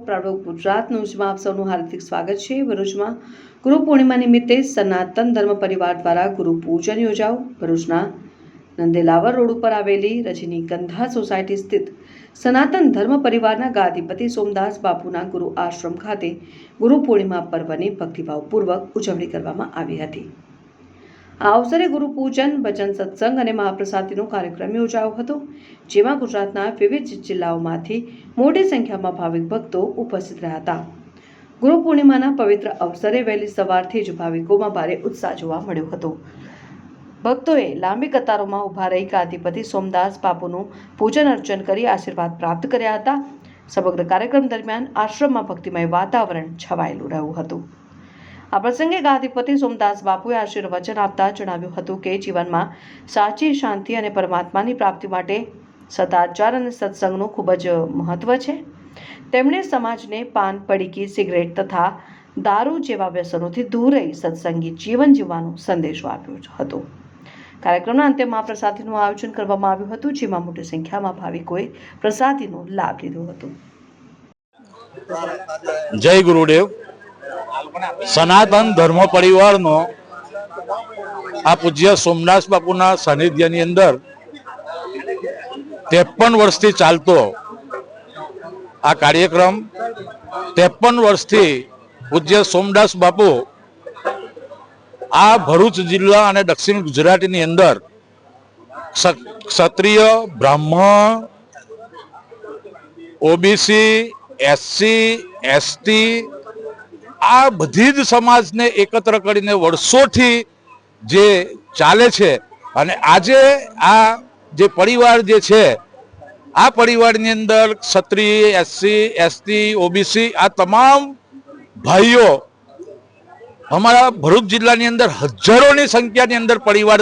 પ્રારૂપ ગુજરાત ન્યૂઝમાં આપ સૌનું હાર્દિક સ્વાગત છે। ભરૂચમાં ગુરુ પૂર્ણિમા નિમિત્તે સનાતન ધર્મ પરિવાર દ્વારા ગુરુ પૂજન યોજાયું। ભરૂચના નંદેલાવર રોડ ઉપર આવેલી રજનીગંધા સોસાયટી સ્થિત સનાતન ધર્મ પરિવારના ગાદીપતિ સોમદાસ બાપુના ગુરુ આશ્રમ ખાતે ગુરુ પૂર્ણિમા પર્વની ભક્તિભાવપૂર્વક ઉજવણી કરવામાં આવી હતી। આ અવસરે ગુરુ પૂજન, ભજન, સત્સંગ અને મહાપ્રસાદીનો કાર્યક્રમ યોજાયો હતો, જેમાં ગુજરાતના વિવિધ જિલ્લાઓમાંથી મોટી સંખ્યામાં ભાવિક ભક્તો ઉપસ્થિત રહ્યા હતા। ગુરુ પૂર્ણિમાના પવિત્ર અવસરે વહેલી સવારથી જ ભાવિકોમાં ભારે ઉત્સાહ જોવા મળ્યો હતો। ભક્તોએ લાંબી કતારોમાં ઊભા રહી ગાદીપતિ સોમદાસ બાપુનું પૂજન અર્ચન કરી આશીર્વાદ પ્રાપ્ત કર્યા હતા। સમગ્ર કાર્યક્રમ દરમિયાન આશ્રમમાં ભક્તિમય વાતાવરણ છવાયેલું રહ્યું હતું। આ પ્રસંગે ગાદીપતિ સોમદાસ બાપુએ આશીર્વચન આપતા જણાવ્યું હતું કે જીવનમાં સાચી શાંતિ અને પરમાત્માની પ્રાપ્તિ માટે સદાચાર અને સત્સંગનું ખૂબ જ મહત્વ છે। તેમણે સમાજને પાન, પડીકી, સિગરેટ તથા દારૂ જેવા વ્યસનોથી દૂર રહી સત્સંગી જીવન જીવવાનો સંદેશો આપ્યો હતો। કાર્યક્રમના અંતે મહાપ્રસાદીનું આયોજન કરવામાં આવ્યું હતું, જેમાં મોટી સંખ્યામાં ભાવિકોએ પ્રસાદીનો લાભ લીધો હતો। જય ગુરુદેવ। સનાતન ધર્મ પરિવારનો આ પૂજ્ય સોમદાસ બાપુના સાનિધ્યની અંદર 53 વર્ષથી ચાલતો આ કાર્યક્રમ 53 વર્ષથી પૂજ્ય સોમદાસ બાપુ આ ભરૂચ જિલ્લા અને દક્ષિણ ગુજરાતની અંદર ક્ષત્રિય, બ્રાહ્મણ, ઓબીસી, એસસી, એસટી આ બધી જ સમાજને એકત્ર કરીને વર્ષોથી જે ચાલે છે અને આજે આ જે પરિવાર જે છે આ પરિવારની અંદર ક્ષત્રિય, એસસી, એસટી, ઓબીસી આ તમામ ભાઈઓ અમારા ભરૂચ જિલ્લાની અંદર હજારોની સંખ્યાની અંદર પરિવાર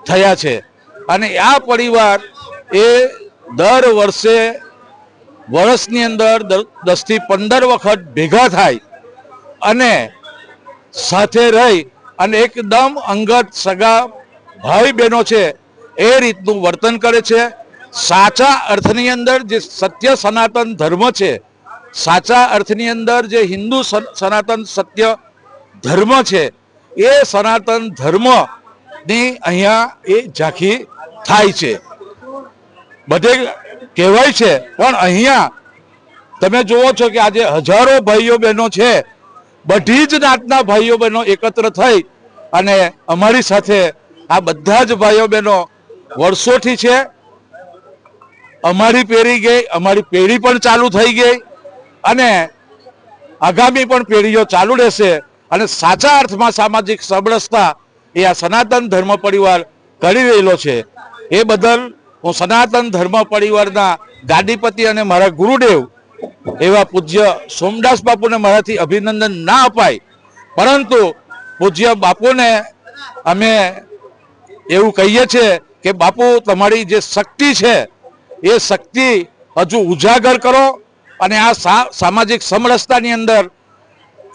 થયા છે અને આ પરિવાર એ દર વર્ષે વર્ષની અંદર 10 થી 15 વખત ભેગા થાય અને સાથે રહી અને એકદમ અંગત સગા ભાઈ બહેનો છે એ રીતનું વર્તન કરે છે। સાચા અર્થની અંદર જે સત્ય સનાતન ધર્મ છે, સાચા અર્થની અંદર જે હિન્દુ સનાતન સત્ય ધર્મ છે એ સનાતન ધર્મની અહીંયા એ ઝાંખી થાય છે। બધે કહેવાય છે પણ અહીંયા તમે જુઓ છો કે આજે હજારો ભાઈઓ બહેનો છે, બધી જ નાતના ભાઈઓ બહેનો એકત્ર થઈ અને અમારી સાથે આ બધા જ ભાઈઓ બહેનો વર્ષોથી છે। અમારી પેઢી ગઈ, અમારી પેઢી પણ ચાલુ થઈ ગઈ અને આગામી પણ પેઢીઓ ચાલુ રહેશે અને સાચા અર્થમાં સામાજિક સમરસતા એ આ સનાતન ધર્મ પરિવાર કરી રહેલો છે। એ બદલ હું સનાતન ધર્મ પરિવારના ગાદીપતિ અને મારા ગુરુદેવ એવા પૂજ્ય સોમદાસ બાપુને મારાથી અભિનંદન ના અપાય, પરંતુ પૂજ્ય બાપુને અમે એવું કહીએ છીએ કે બાપુ તમારી જે શક્તિ છે એ શક્તિ હજુ ઉજાગર કરો અને આ સામાજિક સમરસતાની અંદર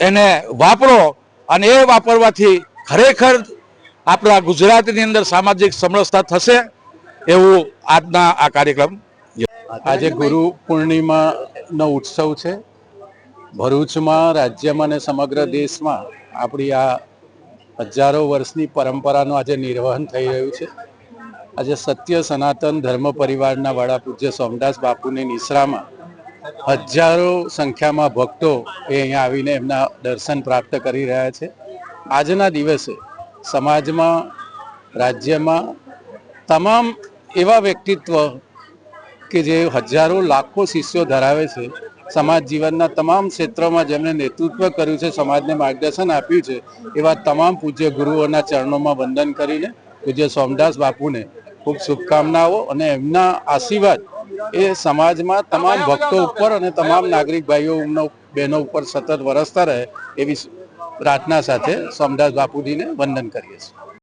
એને વાપરો અને એ વાપરવાથી ખરેખર આપણા ગુજરાતની અંદર સામાજિક સમરસતા થશે એવું આજના આ કાર્યક્રમ। આજે ગુરુ પૂર્ણિમાનો ઉત્સવ છે। ભરૂચમાં, રાજ્યમાં અને સમગ્ર દેશમાં આપણી આ હજારો વર્ષની પરંપરાનું આજે નિર્વહન થઈ રહ્યું છે। આજે સત્ય સનાતન ધર્મ પરિવારના વડા પૂજ્ય સોમદાસ બાપુની નિશ્રામાં હજારો સંખ્યામાં ભક્તો એ અહીંયા આવીને એમના દર્શન પ્રાપ્ત કરી રહ્યા છે। આજના દિવસે સમાજમાં, રાજ્યમાં તમામ એવા વ્યક્તિત્વ કે જે હજારો લાખો શિષ્યો ધરાવે છે, સમાજ જીવનના તમામ ક્ષેત્રોમાં જેમણે નેતૃત્વ કર્યું છે, સમાજને માર્ગદર્શન આપ્યું છે, એવા તમામ પૂજ્ય ગુરુઓના ચરણોમાં વંદન કરીને પૂજ્ય સોમદાસ બાપુને ખૂબ શુભકામનાઓ અને એમના આશીર્વાદ એ સમાજમાં તમામ ભક્તો ઉપર અને તમામ નાગરિક ભાઈઓ બહેનો ઉપર સતત વરસતા રહે એવી પ્રાર્થના સાથે સોમદાસ બાપુજીને વંદન કરીએ છીએ।